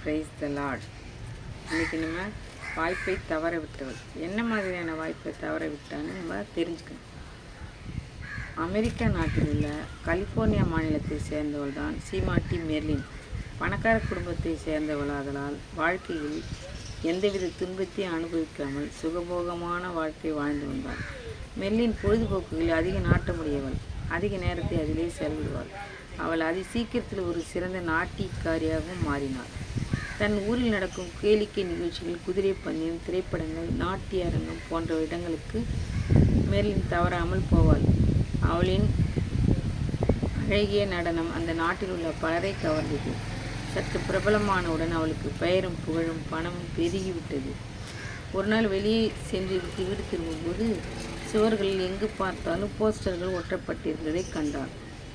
Praise the Lord. இன்றைக்கி நம்ம வாய்ப்பை தவற விட்டவள் என்ன மாதிரியான வாய்ப்பை தவற விட்டான்னு நம்ம தெரிஞ்சுக்கணும். அமெரிக்கா நாட்டில் உள்ள கலிஃபோர்னியா மாநிலத்தை சேர்ந்தவள் தான் சீமாட்டி மெர்லின். பணக்கார குடும்பத்தை சேர்ந்தவளாதலால் வாழ்க்கையில் எந்தவித துன்பத்தையும் அனுபவிக்காமல் சுகபோகமான வாழ்க்கை வாழ்ந்து வந்தாள். மெர்லின் பொழுதுபோக்குகளில் அதிக நாட்டமுடையவள். அதிக நேரத்தை அதிலே செலவிடுவாள். அவள் சீக்கிரத்தில் ஒரு சிறந்த நாட்டியக்காரியாகவும் மாறினாள். தன் ஊரில் நடக்கும் கேளிக்கை நிகழ்ச்சிகள், குதிரை பந்தயம், திரைப்படங்கள், நாட்டிய அரங்கம் போன்ற இடங்களுக்கு மெர்லின் தவறாமல் போவாள். அவளின் அழகிய நடனம் அந்த நாட்டில் உள்ள பலரை கவர்ந்தது. சற்று பிரபலமானவுடன் அவளுக்கு பெயரும் புகழும் பணமும் பெருகிவிட்டது. ஒரு நாள் வெளியே சென்று விட்டு வீடு திரும்பும்போது சுவர்களில் எங்கு பார்த்தாலும் போஸ்டர்கள் ஒட்டப்பட்டிருந்ததை கண்டாள்.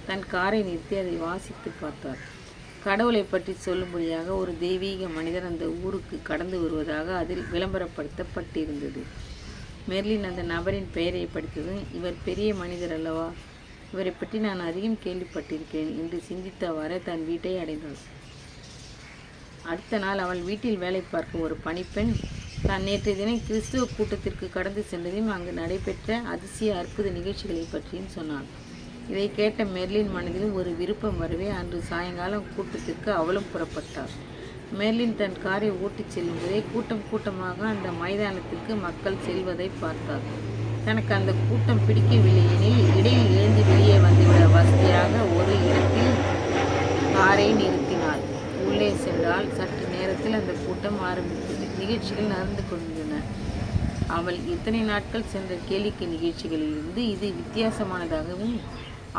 தன் காரை நிறுத்தி அதை வாசித்து பார்த்தார். கடவுளை பற்றி சொல்லும்படியாக ஒரு தெய்வீக மனிதர் அந்த ஊருக்கு கடந்து வருவதாக அதில் விளம்பரப்படுத்தப்பட்டிருந்தது. மெர்லின் அந்த நபரின் பெயரை படித்ததும், இவர் பெரிய மனிதர் அல்லவா, இவரை பற்றி நான் அதிகம் கேள்விப்பட்டிருக்கிறேன் என்று சிந்தித்தவாறு தன் வீட்டை அடைந்தாள். அடுத்த நாள் அவள் வீட்டில் வேலை பார்க்கும் ஒரு பணிப்பெண் தான் நேற்றைய தினம் கிறிஸ்துவ கூட்டத்திற்கு கடந்து சென்றதையும் அங்கு நடைபெற்ற அதிசய அற்புத நிகழ்ச்சிகளை பற்றியும் சொன்னாள். இதை கேட்ட மெர்லின் மனதிலும் ஒரு விருப்பம் வரவே அன்று சாயங்காலம் கூட்டத்திற்கு அவளும் புறப்பட்டாள். மெர்லின் தன் காரை ஓட்டிச் செல்லும்போதே கூட்டம் கூட்டமாக அந்த மைதானத்திற்கு மக்கள் செல்வதை பார்த்தாள். தனக்கு அந்த கூட்டம் பிடிக்கவில்லை எனில் இடையில் எழுந்து வெளியே வந்துவிட வசதியாக ஒரு இடத்தில் காரை நிறுத்தினாள். உள்ளே சென்றால் சற்று நேரத்தில் அந்த கூட்டம் ஆரம்பித்தது. நிகழ்ச்சிகள் நடந்து கொண்டிருந்தன. அவள் இத்தனை நாட்கள் சென்ற கேளிக்கை நிகழ்ச்சிகளிலிருந்து இது வித்தியாசமானதாகவும்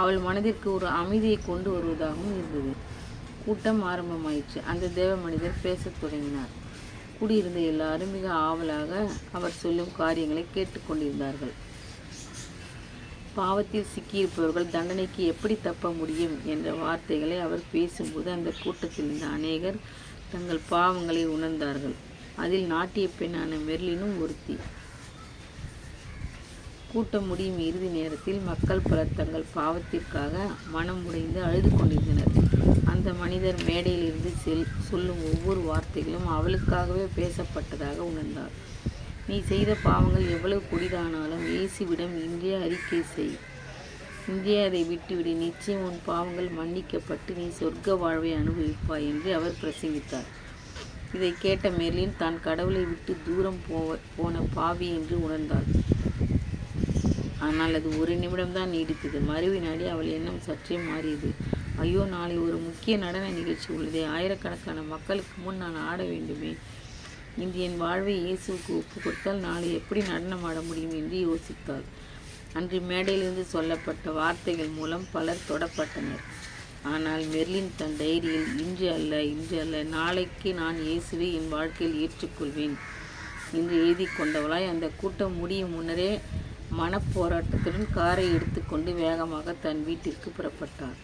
அவள் மனதிற்கு ஒரு அமைதியை கொண்டு வருவதாகவும் இருந்தது. கூட்டம் ஆரம்பமாயிற்று. அந்த தேவ மனிதர் பேசத் தொடங்கினார். கூடியிருந்த எல்லாரும் மிக ஆவலாக அவர் சொல்லும் காரியங்களை கேட்டுக்கொண்டிருந்தார்கள். பாவத்தில் சிக்கியிருப்பவர்கள் தண்டனைக்கு எப்படி தப்ப முடியும் என்ற வார்த்தைகளை அவர் பேசும்போது அந்த கூட்டத்தில் இருந்த அநேகர் தங்கள் பாவங்களை உணர்ந்தார்கள். அதில் நாட்டிய பெண்ணான மெர்லினும் ஒருத்தி. கூட்டம் முடியும் இறுதி நேரத்தில் மக்கள் பலர் தங்கள் பாவத்திற்காக மனம் உடைந்து அழுது கொண்டிருந்தனர். அந்த மனிதர் மேடையில் இருந்து சொல்லும் ஒவ்வொரு வார்த்தைகளும் அவளுக்காகவே பேசப்பட்டதாக உணர்ந்தார். நீ செய்த பாவங்கள் எவ்வளவு கொடிதானாலும் இயேசுவிடம் இன்றே அறிக்கை செய். இன்றே அதை விட்டுவிடு. நிச்சயம் உன் பாவங்கள் மன்னிக்கப்பட்டு நீ சொர்க்க வாழ்வை அனுபவிப்பாய் என்று அவர் பிரசங்கித்தார். இதை கேட்ட மெர்லின் தான் கடவுளை விட்டு தூரம் போன பாவி என்று உணர்ந்தாள். ஆனால் அது ஒரு நிமிடம்தான் நீடித்தது. மறுவினாடி அவள் எண்ணம் சற்றே மாறியது. ஐயோ, நாளை ஒரு முக்கிய நடன நிகழ்ச்சி உள்ளதே. ஆயிரக்கணக்கான மக்களுக்கு முன் நான் ஆட வேண்டுமே. இன்று என் வாழ்வை இயேசுவுக்கு ஒப்பு கொடுத்தால் நாளை எப்படி நடனம் ஆட முடியும் என்று யோசித்தாள். அன்று மேடையிலிருந்து சொல்லப்பட்ட வார்த்தைகள் மூலம் பலர் தொடப்பட்டனர். ஆனால் மெர்லின் தன் டைரியில் இன்று அல்ல நாளைக்கு நான் இயேசுவை என் வாழ்க்கையில் ஏற்றுக்கொள்வேன் என்று எழுதி கொண்டவளாய் அந்த கூட்டம் முடியும் முன்னரே மனப்போராட்டத்துடன் காரை எடுத்துக்கொண்டு வேகமாக தன் வீட்டிற்கு புறப்பட்டார்.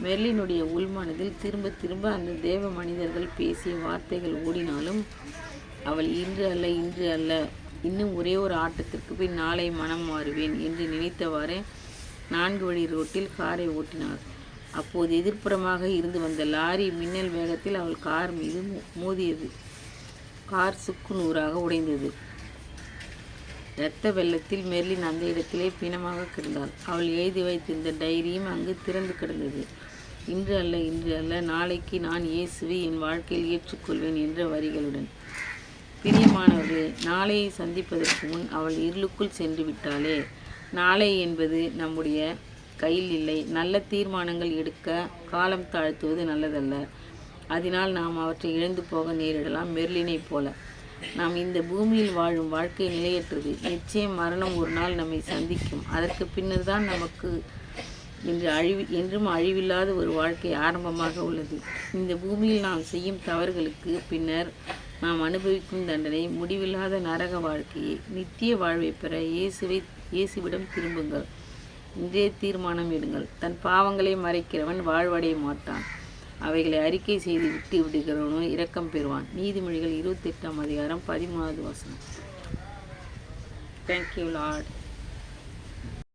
மெர்லினுடைய உள்மனதில் திரும்ப திரும்ப அந்த தேவ மனிதர்கள் பேசிய வார்த்தைகள் ஓடினாலும் அவள் இன்று அல்ல இன்னும் ஒரே ஒரு ஆட்டத்திற்கு போய் நாளை மனம் மாறுவேன் என்று நினைத்தவாறே 4 வழி ரோட்டில் காரை ஓட்டினார். அப்போது எதிர்ப்புறமாக இருந்து வந்த லாரி மின்னல் வேகத்தில் அவள் கார் மீது மோதியது. கார் சுக்கு நூறாக உடைந்தது. இரத்த வெள்ளத்தில் மெர்லின் அந்த இடத்திலே பிணமாக கிடந்தாள். அவள் எழுதி வைத்திருந்த டைரியும் அங்கு திறந்து கிடந்தது. இன்று அல்ல நாளைக்கு நான் இயேசுவை என் வாழ்க்கையில் ஏற்றுக்கொள்வேன் என்ற வரிகளுடன். பிரியமானவர்களே, நாளையை சந்திப்பதற்கு முன் அவள் இருளுக்குள் சென்று விட்டாளே. நாளை என்பது நம்முடைய கையில் இல்லை. நல்ல தீர்மானங்கள் எடுக்க காலம் தாழ்த்துவது நல்லதல்ல. அதனால் நாம் அவற்றை இழந்து போக நேரிடலாம். மெர்லினை போல நாம் இந்த பூமியில் வாழும் வாழ்க்கை நிலையற்றது. நிச்சயம் மரணம் ஒரு நாள் நம்மை சந்திக்கும். அதற்கு பின்னர் தான் நமக்கு என்றும் அழிவில்லாத ஒரு வாழ்க்கை ஆரம்பமாக உள்ளது. இந்த பூமியில் நாம் செய்யும் தவறுகளுக்கு பின்னர் நாம் அனுபவிக்கும் தண்டனை முடிவில்லாத நரக வாழ்க்கையை. நித்திய வாழ்வை பெற இயேசுவிடம் திரும்புங்கள். இன்றே தீர்மானம் எடுங்கள். தன் பாவங்களை மறைக்கிறவன் வாழ்வடைய மாட்டான். அவைகளை அறிக்கை செய்து விட்டு விடுகிறவனோ இரக்கம் பெறுவான். நீதிமொழிகள் 28 அதிகாரம் 13 வசனம். Thank you Lord.